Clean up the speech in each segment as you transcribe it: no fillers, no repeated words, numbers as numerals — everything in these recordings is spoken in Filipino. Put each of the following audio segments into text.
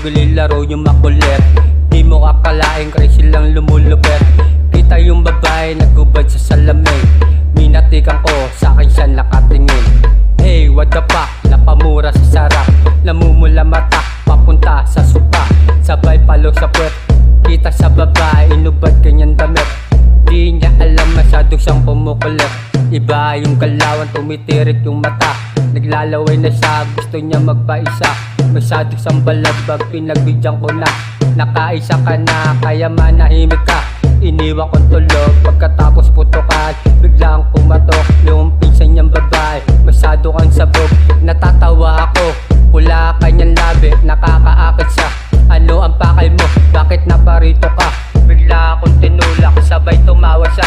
pogi laro yung makulit. Di mo akalaing crazy lang lumulupet. Kita yung babae nagubad sa salamin. Minatikan ko, sa akin siya nakatingin. Hey, what the fuck, napamura sa sarap. Namumula mata, papunta sa supa. Sabay palo sa puwet, kita sa babae, inubad kanyang damit. Di niya alam masyado siyang pumukulit. Iba yung galawan, tumitirik yung mata. Naglalaway na siya, gusto niya magpaisa. Masyado siyang balagbag, pinagbigyan ko na. Nakaisa ka na, kaya manahimik ka. Iniwan kong tulog, pagkatapos putukan. Biglang kumatok, yung pinsan niyang babae. Masyado kang sabog, natatawa ako. Pula kanyang labi, nakakaakit siya. Ano ang pakay mo? Bakit naparito ka? Bigla akong tinulak, sabay tumawa siya.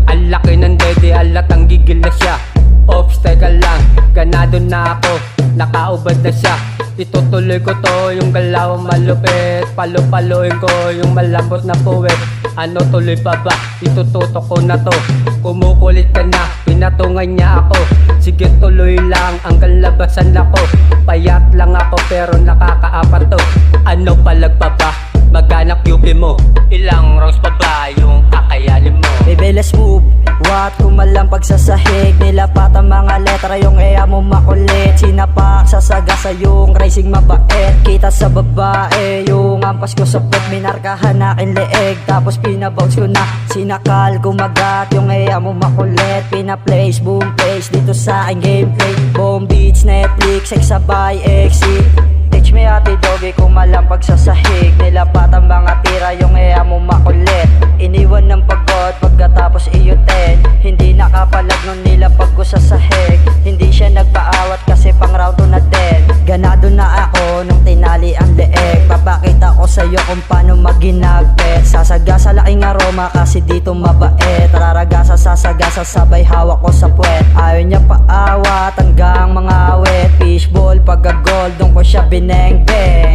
Ang laki ng dede, alatang gigil na siya. Ops, teka lang, ganado na ako. Nakaubad na siya. Itutuloy ko to, yung galawang malupit. Palo-paloin ko, yung malambot na puwet. Ano tuloy pa ba? Itututok ko na to. Kumukulit ka na, pinatungan niya ako. Sige tuloy lang, hanggang labasan ako. Payat lang ako pero nakakaapat to. Ano palag pa ba? Maganak yupi mo. Ilang rounds pa ba yung kakayanin mo? Baby, let's move. What kumalang pagsasahig. Nilapat ang mga letra, yung ea mo makulit. Sinapak sa sagasa yung racing mabait. Kita sa babae, yung ampas ko sa pet. Minarkahan aking leeg, tapos pinabounce ko na. Sinakal, kumagat, yung ea mo makulit. Pina-place, boom place, dito sa aking gameplay. Bomb beats, Netflix, sex sabay, exit. Teach me ate doggy, kumalang pagsasahig. Nilapat ang mga tira, yung ea mo makulit. Iniwan ng pagod, pagkatapos iyutin. Hindi nakapalag nun nilapag ko sa sahig. Hindi siya nagpaawat kasi pang round 2 na din. Ganado na ako nung tinali ang leeg. Papakita ko sa'yo kung paano maginagpet. Sasagasa laking aroma kasi dito mabait. Raragasa sasagasa sabay hawak ko sa puwet. Ayaw niya paawat hanggang mga awit. Fishball pagka-gold, doon ko siya binengbeng.